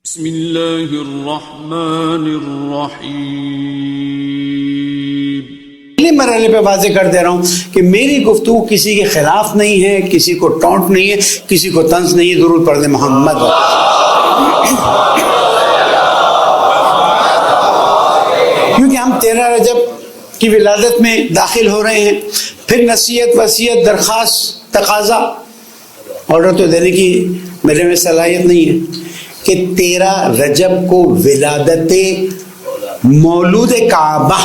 بسم اللہ الرحمن الرحیم۔ پہلے مرحلے پہ واضح کر دے رہا ہوں کہ میری گفتگو کسی کے خلاف نہیں ہے، کسی کو ٹونٹ نہیں ہے، کسی کو طنز نہیں ہے۔ درود پڑھ دیں محمد۔ کیونکہ ہم 13 رجب کی ولادت میں داخل ہو رہے ہیں، پھر نصیحت، وصیت، درخواست، تقاضا، آرڈر تو دینے کی میرے میں صلاحیت نہیں ہے کہ 13 رجب کو ولادت مولود کعبہ،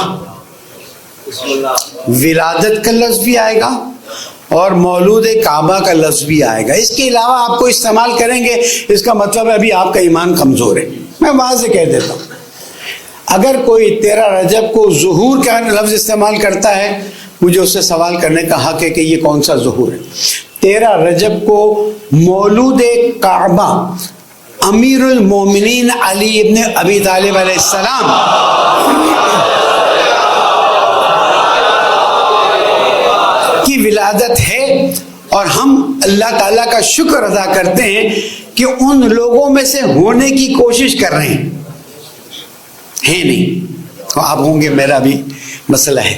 ولادت کا لفظ بھی آئے گا اور مولود کعبہ کا لفظ بھی آئے گا۔ اس کے علاوہ آپ کو استعمال کریں گے، اس کا مطلب ہے ابھی آپ کا ایمان کمزور ہے۔ میں واضح کہہ دیتا ہوں، اگر کوئی 13 رجب کو ظہور کا لفظ استعمال کرتا ہے، مجھے اس سے سوال کرنے کا حق ہے کہ یہ کون سا ظہور ہے۔ 13 رجب کو مولود کعبہ امیر المومنین علی ابن ابی طالب علیہ السلام کی ولادت ہے، اور ہم اللہ تعالیٰ کا شکر ادا کرتے ہیں کہ ان لوگوں میں سے ہونے کی کوشش کر رہے ہیں نہیں، تو آپ ہوں گے، میرا بھی مسئلہ ہے،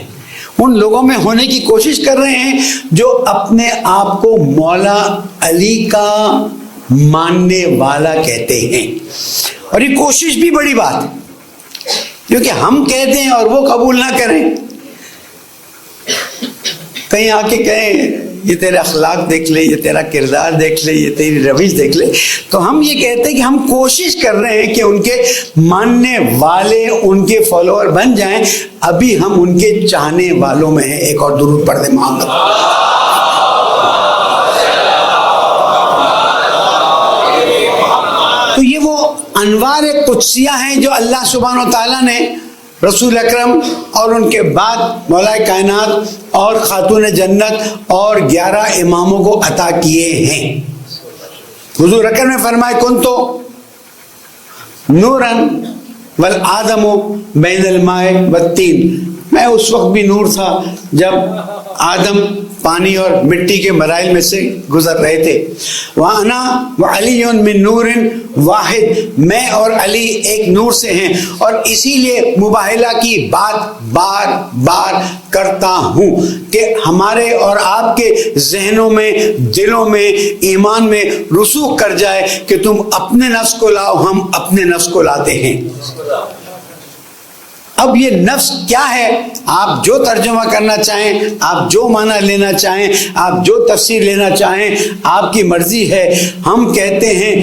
ان لوگوں میں ہونے کی کوشش کر رہے ہیں جو اپنے آپ کو مولا علی کا ماننے والا کہتے ہیں۔ اور یہ کوشش بھی بڑی بات ہے، کیونکہ ہم کہتے ہیں اور وہ قبول نہ کریں، کہیں آ کے کہیں یہ تیرے اخلاق دیکھ لے، یہ تیرا کردار دیکھ لے، یہ تیری روش دیکھ لے، تو ہم یہ کہتے ہیں کہ ہم کوشش کر رہے ہیں کہ ان کے ماننے والے، ان کے فالوور بن جائیں، ابھی ہم ان کے چاہنے والوں میں ہیں۔ ایک اور درود پڑھ دیں محمد۔ تو یہ وہ انوار قدسیہ ہیں جو اللہ سبحانہ و تعالیٰ نے رسول اکرم اور ان کے بعد مولا کائنات اور خاتون جنت اور 11 اماموں کو عطا کیے ہیں۔ حضور اکرم نے فرمایا کنتو نوراً والآدم بین الماء والطین، میں اس وقت بھی نور تھا جب آدم پانی اور مٹی کے مراحل میں سے گزر رہے تھے۔ وَأَنَا وَعَلِيٌّ مِّن نُورٍ واحد، میں اور علی ایک نور سے ہیں، اور اسی لیے مباہلہ کی بات بار بار کرتا ہوں کہ ہمارے اور آپ کے ذہنوں میں، دلوں میں، ایمان میں رسوخ کر جائے کہ تم اپنے نفس کو لاؤ، ہم اپنے نفس کو لاتے ہیں۔ اب یہ نفس کیا ہے؟ آپ جو ترجمہ کرنا چاہیں، آپ جو معنی لینا چاہیں، آپ جو تفسیر لینا چاہیں، آپ کی مرضی ہے۔ ہم کہتے ہیں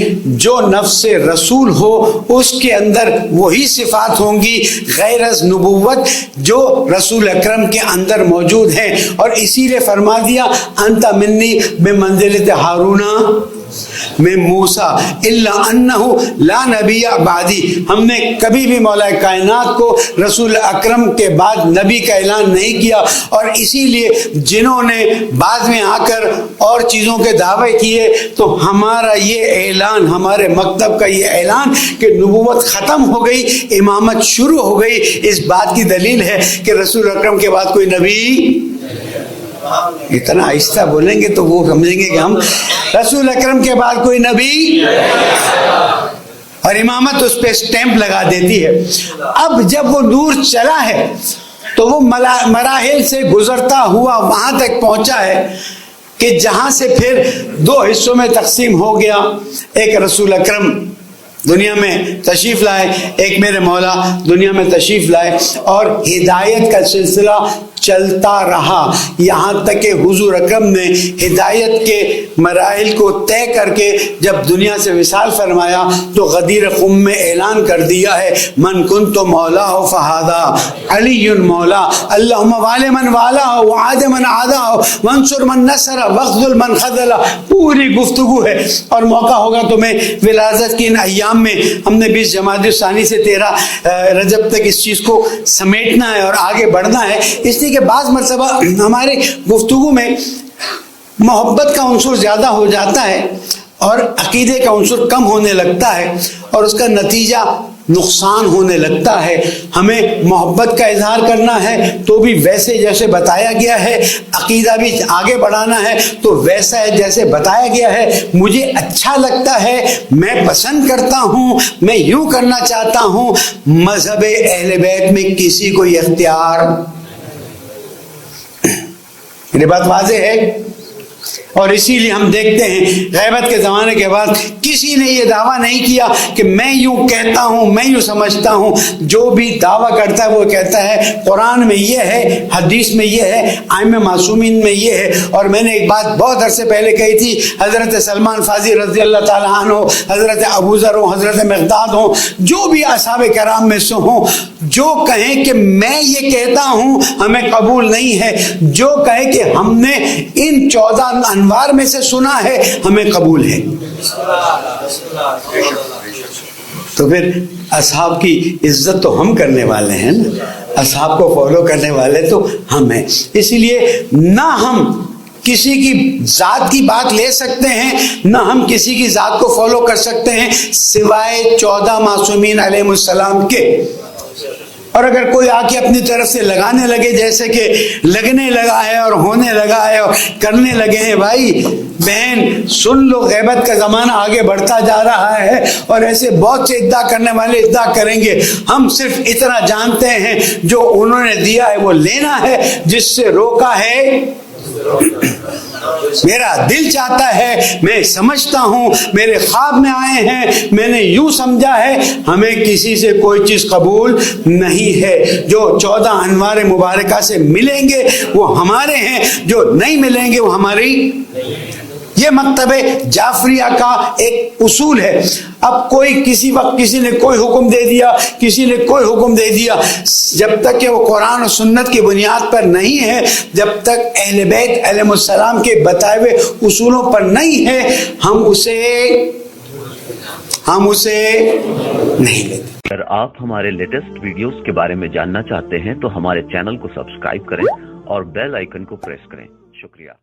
جو نفس رسول ہو اس کے اندر وہی صفات ہوں گی غیر از نبوت جو رسول اکرم کے اندر موجود ہیں، اور اسی لیے فرما دیا انت منی بمنزلت ہارون میں موسیٰ الا انہ لا نبی بعدی۔ ہم نے کبھی بھی مولا کائنات کو رسول اکرم کے بعد نبی کا اعلان نہیں کیا، اور اسی لیے جنہوں نے بعد میں آ کر اور چیزوں کے دعوے کیے، تو ہمارا یہ اعلان، ہمارے مکتب کا یہ اعلان کہ نبوت ختم ہو گئی، امامت شروع ہو گئی، اس بات کی دلیل ہے کہ رسول اکرم کے بعد کوئی نبی، اتنا آہستہ بولیں گے تو وہ سمجھیں گے کہ ہم رسول اکرم کے بعد کوئی نبی، اور امامت اس پہ اسٹیمپ لگا دیتی ہے۔ اب جب وہ نور چلا ہے تو وہ مراحل سے گزرتا ہوا وہاں تک پہنچا ہے کہ جہاں سے پھر 2 حصوں میں تقسیم ہو گیا۔ ایک رسول اکرم دنیا میں تشریف لائے، ایک میرے مولا دنیا میں تشریف لائے، اور ہدایت کا سلسلہ چلتا رہا یہاں تک کہ حضور اکرم نے ہدایت کے مراحل کو طے کر کے جب دنیا سے وصال فرمایا تو غدیر قم میں اعلان کر دیا ہے من کنت مولا فہذا علی مولا، اللہم وال من والا وعاد من عادا وانصر من نصر واخذل من خذل۔ پوری گفتگو ہے، اور موقع ہوگا تو میں ولادت کی ان ایام میں، ہم نے 20 جمادی الثانی سے 13 رجب تک اس چیز کو سمیٹنا ہے اور آگے بڑھنا ہے، اس لیے کہ بعض مرتبہ ہمارے گفتگو میں محبت کا عنصر زیادہ ہو جاتا ہے اور عقیدے کا عنصر کم ہونے لگتا ہے، اور اس کا نتیجہ نقصان ہونے لگتا ہے. ہمیں محبت کا اظہار کرنا ہے تو بھی ویسے جیسے بتایا گیا ہے, عقیدہ بھی آگے بڑھانا ہے تو ویسا ہے جیسے بتایا گیا ہے. مجھے اچھا لگتا ہے, میں پسند کرتا ہوں, میں یوں کرنا چاہتا ہوں. مذہب اہل بیت میں کسی کو یہ اختیار, میری بات واضح ہے. اور اسی لیے ہم دیکھتے ہیں غیبت کے زمانے کے بعد کسی نے یہ دعویٰ نہیں کیا کہ میں یوں کہتا ہوں, میں یوں سمجھتا ہوں. جو بھی دعویٰ کرتا ہے وہ کہتا ہے قرآن میں یہ ہے, حدیث میں یہ ہے, ائمہ معصومین میں یہ ہے. اور میں نے ایک بات بہت عرصے پہلے کہی تھی, حضرت سلمان فارسی رضی اللہ تعالیٰ عنہ, حضرت ابو ذر ہوں, حضرت مقداد ہوں, جو بھی اصحاب کرام میں سے ہوں, جو کہیں کہ میں یہ کہتا ہوں ہمیں قبول نہیں ہے, جو کہے کہ ہم نے ان 14 انوار میں سے سنا ہے ہمیں قبول ہے. تو پھر اصحاب کی عزت تو ہم کرنے والے ہیں نا, اصحاب کو فالو کرنے والے تو ہم ہیں. اسی لیے نہ ہم کسی کی ذات کی بات لے سکتے ہیں, نہ ہم کسی کی ذات کو فالو کر سکتے ہیں سوائے 14 معصومین علیہ السلام کے. اور اگر کوئی آ کے اپنی طرف سے لگانے لگے, جیسے کہ لگنے لگا ہے اور ہونے لگا ہے اور کرنے لگے ہیں, بھائی بہن سن لو, غیبت کا زمانہ آگے بڑھتا جا رہا ہے اور ایسے بہت سے ادعا کرنے والے ادعا کریں گے. ہم صرف اتنا جانتے ہیں جو انہوں نے دیا ہے وہ لینا ہے, جس سے روکا ہے میرا دل چاہتا ہے, میں سمجھتا ہوں, میرے خواب میں آئے ہیں, میں نے یوں سمجھا ہے. ہمیں کسی سے کوئی چیز قبول نہیں ہے. جو 14 انوار مبارکہ سے ملیں گے وہ ہمارے ہیں, جو نہیں ملیں گے وہ ہماری. یہ مکتب جعفریہ کا ایک اصول ہے. اب کوئی کسی وقت کسی نے کوئی حکم دے دیا, کسی نے کوئی حکم دے دیا, جب تک کہ وہ قرآن اور سنت کی بنیاد پر نہیں ہے, جب تک اہل بیت علیہ السلام کے بتائے ہوئے اصولوں پر نہیں ہے, ہم اسے نہیں لیتے. اگر آپ ہمارے لیٹسٹ ویڈیوز کے بارے میں جاننا چاہتے ہیں تو ہمارے چینل کو سبسکرائب کریں اور بیل آئیکن کو پریس کریں. شکریہ.